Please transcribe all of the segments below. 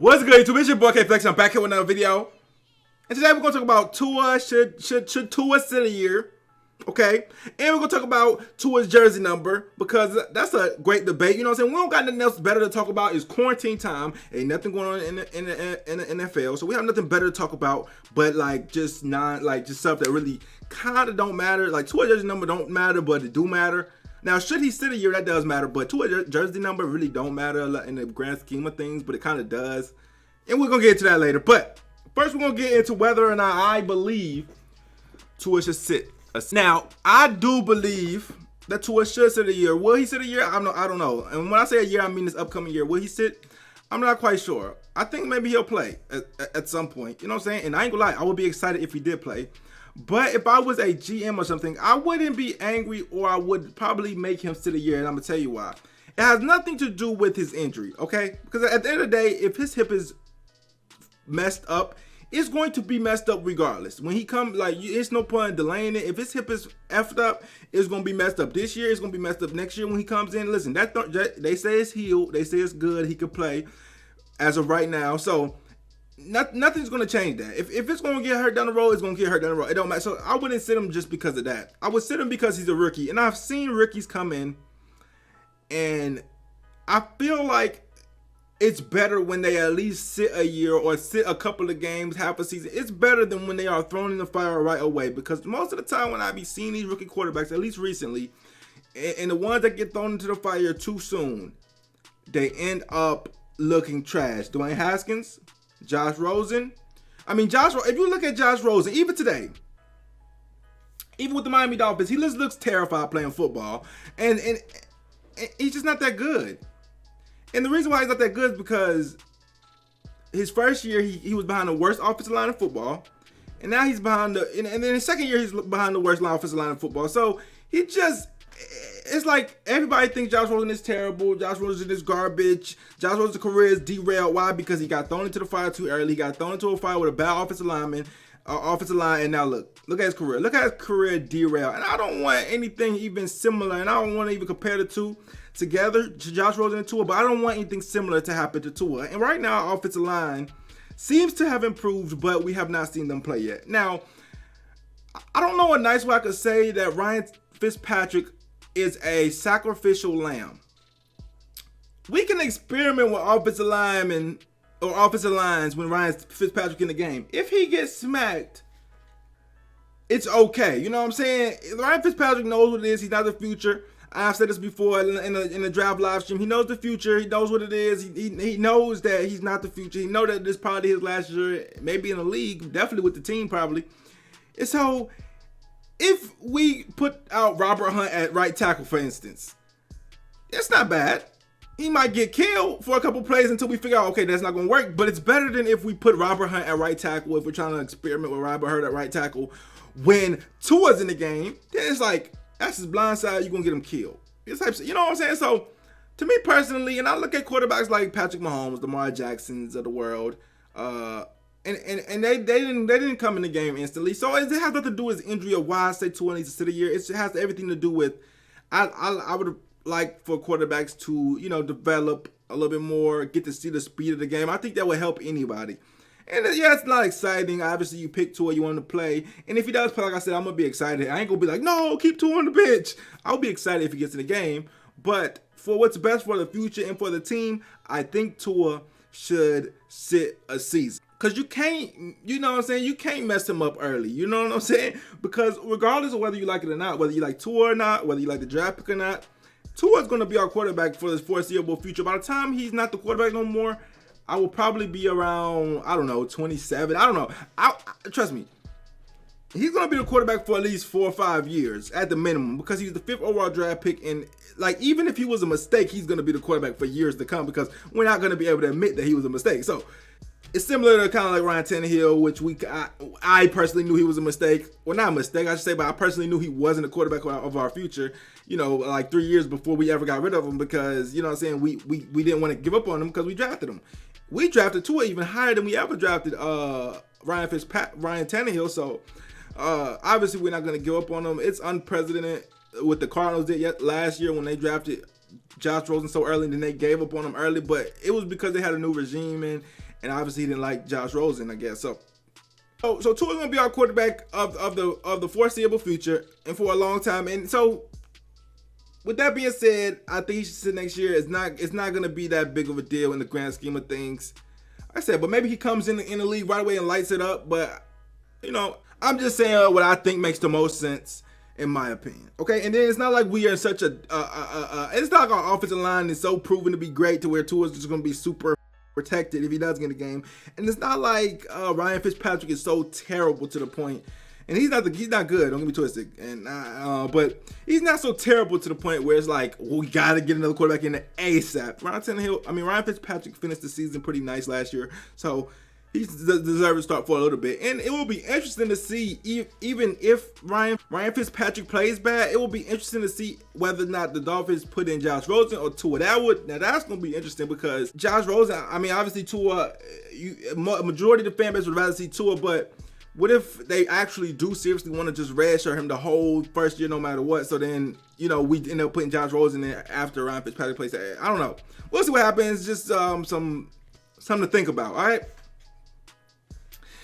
What's good, YouTube? It's your boy K-Flex. I'm back here with another video. And today we're going to talk about Tua. Should Tua sit a year? Okay. And we're going to talk about Tua's jersey number because that's a great debate. You know what I'm saying? We don't got nothing else better to talk about. It's quarantine time. Ain't nothing going on in the NFL. So we have nothing better to talk about but just stuff that really kind of don't matter. Like Tua's jersey number don't matter, but it do matter. Now, should he sit a year, that does matter, but Tua's jersey number really don't matter in the grand scheme of things, but it kind of does. And we're going to get into that later. But first, we're going to get into whether or not I believe Tua should sit. Now, I do believe that Tua should sit a year. Will he sit a year? I don't know. And when I say a year, I mean this upcoming year. Will he sit? I'm not quite sure. I think maybe he'll play at some point. You know what I'm saying? And I ain't going to lie, I would be excited if he did play. But if I was a GM or something, I wouldn't be angry, or I would probably make him sit a year, and I'm going to tell you why. It has nothing to do with his injury, okay? Because at the end of the day, if his hip is messed up, it's going to be messed up regardless. When he comes, it's no point in delaying it. If his hip is effed up, it's going to be messed up this year. It's going to be messed up next year when he comes in. Listen, they say it's healed. They say it's good. He could play as of right now. So nothing's going to change that. If it's going to get hurt down the road, it's going to get hurt down the road. It don't matter. So I wouldn't sit him just because of that. I would sit him because he's a rookie. And I've seen rookies come in, and I feel like it's better when they at least sit a year or sit a couple of games, half a season. It's better than when they are thrown in the fire right away, because most of the time when I be seeing these rookie quarterbacks, at least recently, and the ones that get thrown into the fire too soon, they end up looking trash. Dwayne Haskins, Josh Rosen. If you look at Josh Rosen, even today, even with the Miami Dolphins, he looks terrified playing football, and he's just not that good. And the reason why he's not that good is because his first year he was behind the worst offensive line in football, and now he's behind and then his second year he's behind the worst offensive line in football. So it's like everybody thinks Josh Rosen is terrible. Josh Rosen is garbage. Josh Rosen's career is derailed. Why? Because he got thrown into the fire too early. He got thrown into a fire with a bad offensive line, and now look at his career. Look at his career derail. And I don't want anything even similar, and I don't want to even compare the two together, to Josh Rosen and Tua, but I don't want anything similar to happen to Tua. And right now, our offensive line seems to have improved, but we have not seen them play yet. Now, I don't know a nice way I could say that Ryan Fitzpatrick is a sacrificial lamb. We can experiment with offensive linemen or offensive lines when Ryan Fitzpatrick in the game. If he gets smacked, it's okay. You know what I'm saying? Ryan Fitzpatrick knows what it is. He's not the future. I've said this before in the draft live stream. He knows the future. He knows what it is. He knows that he's not the future. He knows that this is probably his last year, maybe in the league, definitely with the team probably. And so, if we put out Robert Hunt at right tackle, for instance, it's not bad. He might get killed for a couple plays until we figure out, okay, that's not going to work. But it's better than if we put Robert Hunt at right tackle, if we're trying to experiment with Robert Hunt at right tackle. When Tua's in the game, then it's like, that's his blind side, you're going to get him killed. You know what I'm saying? So, to me personally, and I look at quarterbacks like Patrick Mahomes, Lamar Jacksons of the world, and they didn't come in the game instantly. So, it has nothing to do with injury or why I say Tua needs to sit a year. It has everything to do with, I would like for quarterbacks to, develop a little bit more, get to see the speed of the game. I think that would help anybody. And yeah, it's not exciting. Obviously, you pick Tua, you want him to play. And if he does play, like I said, I'm going to be excited. I ain't going to be like, no, keep Tua on the bench. I'll be excited if he gets in the game. But for what's best for the future and for the team, I think Tua should sit a season. Because you can't, you know what I'm saying? You can't mess him up early. You know what I'm saying? Because regardless of whether you like it or not, whether you like Tua or not, whether you like the draft pick or not, Tua is going to be our quarterback for the foreseeable future. By the time he's not the quarterback no more, I will probably be around, 27. I don't know. Trust me. He's going to be the quarterback for at least 4 or 5 years at the minimum, because he's the 5th overall draft pick. And even if he was a mistake, he's going to be the quarterback for years to come, because we're not going to be able to admit that he was a mistake. So it's similar to kind of like Ryan Tannehill, which I personally knew he was a mistake. Well, not a mistake, I should say, but I personally knew he wasn't the quarterback of our future, 3 years before we ever got rid of him, because, you know what I'm saying, we didn't want to give up on him because we drafted him. We drafted Tua even higher than we ever drafted Ryan Tannehill. So obviously we're not going to give up on him. It's unprecedented what the Cardinals did last year when they drafted Josh Rosen so early, and then they gave up on him early. But it was because they had a new regime, and and obviously he didn't like Josh Rosen, I guess. So Tua's gonna be our quarterback of the foreseeable future and for a long time. And so, with that being said, I think he should sit next year. It's not gonna be that big of a deal in the grand scheme of things. Like I said, but maybe he comes in the league right away and lights it up. But I'm just saying what I think makes the most sense in my opinion. Okay, and then it's not like we are in such it's not like our offensive line is so proven to be great to where Tua's just gonna be super protected if he does get in the game, and it's not like Ryan Fitzpatrick is so terrible to the point, and he's not good. Don't get me twisted, and but he's not so terrible to the point where it's like, well, we gotta get another quarterback in the ASAP. Ryan Fitzpatrick finished the season pretty nice last year, so he deserves to start for a little bit, and it will be interesting to see even if Ryan Fitzpatrick plays bad. It will be interesting to see whether or not the Dolphins put in Josh Rosen or Tua. That's going to be interesting because Josh Rosen. I mean, obviously Tua. A majority of the fan base would rather see Tua, but what if they actually do seriously want to just redshirt him the whole first year, no matter what? So then we end up putting Josh Rosen in after Ryan Fitzpatrick plays. I don't know. We'll see what happens. Just something to think about. All right.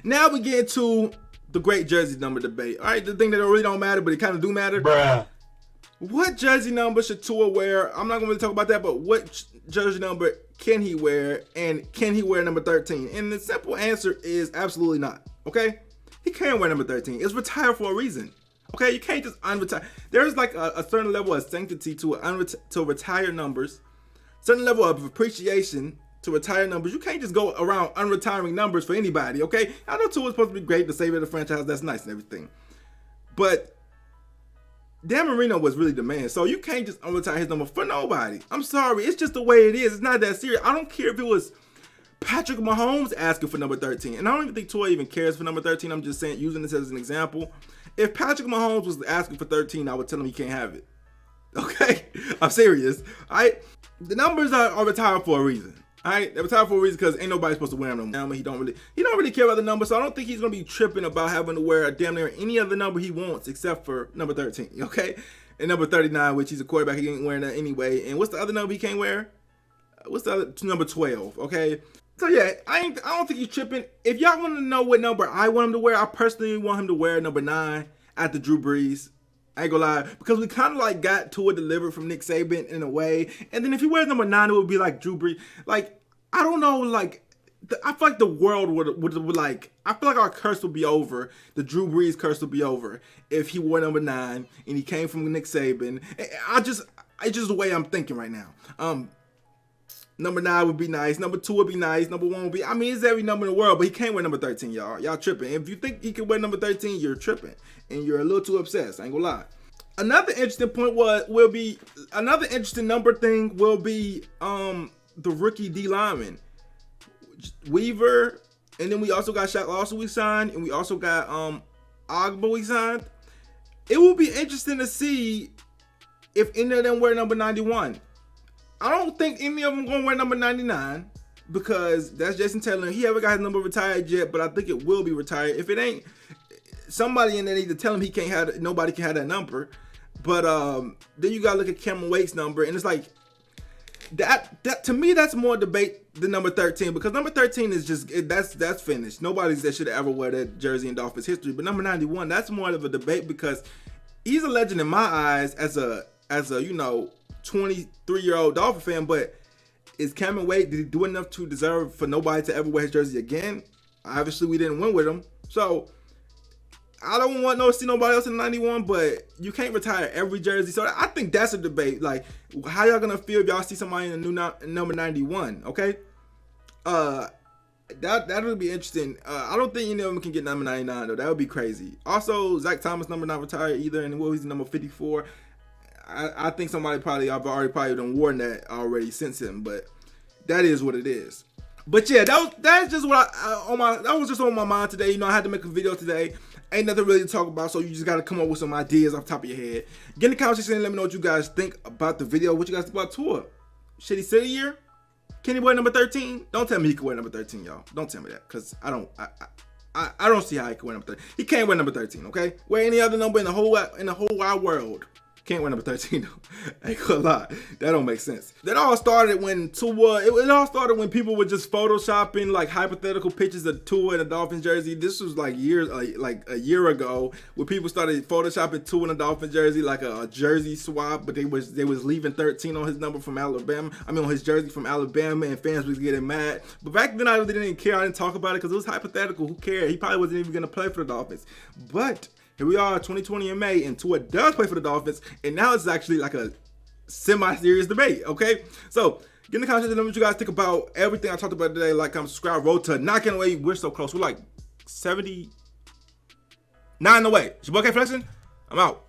Now we get to the great jersey number debate. All right, the thing that really don't matter, but it kind of do matter. Bruh. What jersey number should Tua wear? I'm not going to really talk about that, but what jersey number can he wear, and can he wear number 13? And the simple answer is absolutely not, okay? He can't wear number 13. It's retired for a reason, okay? You can't just unretire. There's like a certain level of sanctity to retire numbers, certain level of appreciation to retire numbers. You can't just go around unretiring numbers for anybody, okay? I know Tua's supposed to be great, the savior of the franchise, that's nice and everything. But Dan Marino was really the man, so you can't just unretire his number for nobody. I'm sorry, it's just the way it is. It's not that serious. I don't care if it was Patrick Mahomes asking for number 13, and I don't even think Tua even cares for number 13. I'm just saying, using this as an example. If Patrick Mahomes was asking for 13, I would tell him he can't have it. Okay? I'm serious. The numbers are retired for a reason. Alright, they retired for a reason because ain't nobody supposed to wear them no more. He don't really care about the number, so I don't think he's gonna be tripping about having to wear a damn near any other number he wants except for number 13, okay? And number 39, which he's a quarterback, he ain't wearing that anyway. And what's the other number he can't wear? What's the other number 12, okay? So yeah, I don't think he's tripping. If y'all want to know what number I want him to wear, I personally want him to wear number 9 after Drew Brees. I ain't gonna lie, because we kind of like got Tua delivered from Nick Saban in a way, and then if he wears number 9, it would be like Drew Brees. Like, I don't know, like, I feel like the world would like, I feel like our curse would be over. The Drew Brees curse would be over if he wore number 9 and he came from Nick Saban. It's just the way I'm thinking right now. Number 9 would be nice. Number 2 would be nice. Number 1 would be, I mean, it's every number in the world, but he can't wear number 13, y'all. Y'all tripping. If you think he can wear number 13, you're tripping. And you're a little too obsessed. I ain't gonna lie. Another interesting point another interesting number thing will be the rookie D lineman. Weaver, and then we also got Shaq Lawson we signed, and we also got Ogba we signed. It will be interesting to see if any of them wear number 91. I don't think any of them gonna wear number 99 because that's Jason Taylor. He haven't got his number retired yet, but I think it will be retired. If it ain't, somebody in there need to tell him nobody can have that number. But then you gotta look at Cameron Wake's number, and it's like that to me that's more debate than number 13, because number 13 is just that's finished. Nobody's that should have ever wear that jersey in Dolphins history. But number 91, that's more of a debate because he's a legend in my eyes as a 23-year-old Dolphin fan, but is Cameron Wake, did he do enough to deserve for nobody to ever wear his jersey again? Obviously, we didn't win with him. So, I don't want to see nobody else in 91, but you can't retire every jersey. So, I think that's a debate. Like, how y'all going to feel if y'all see somebody in a new number 91, okay? That would be interesting. I don't think any of them can get number 99, though. That would be crazy. Also, Zach Thomas number not retired either, and he's number 54. I think somebody I've already done worn that already since him, but that is what it is. But yeah, that's just what that was just on my mind today. I had to make a video today. Ain't nothing really to talk about, so you just gotta come up with some ideas off the top of your head. Get in the comment section and let me know what you guys think about the video. What you guys think about Tua? Should he sit a year? Can he wear number 13? Don't tell me he can wear number 13, y'all. Don't tell me that, because I don't see how he can wear number 13. He can't wear number 13, okay? Wear any other number in the whole wide world. Can't wear number 13 though. I ain't gonna lie. That don't make sense. That all started when Tua, it all started when people were just photoshopping like hypothetical pictures of Tua in a Dolphins jersey. This was like years, like a year ago, where people started photoshopping Tua in a Dolphins jersey, like a jersey swap, but they was leaving 13 on his number from Alabama. I mean on his jersey from Alabama, and fans was getting mad. But back then I really didn't care. I didn't talk about it because it was hypothetical. Who cared? He probably wasn't even gonna play for the Dolphins. But here we are, 2020 in May, and Tua does play for the Dolphins, and now it's actually like a semi-serious debate, okay? So, get in the comments and let me know what you guys think about everything I talked about today. Like, comment, subscribe, road to knocking away. We're so close. We're like 79 away. It's your boy K Flexin'. I'm out.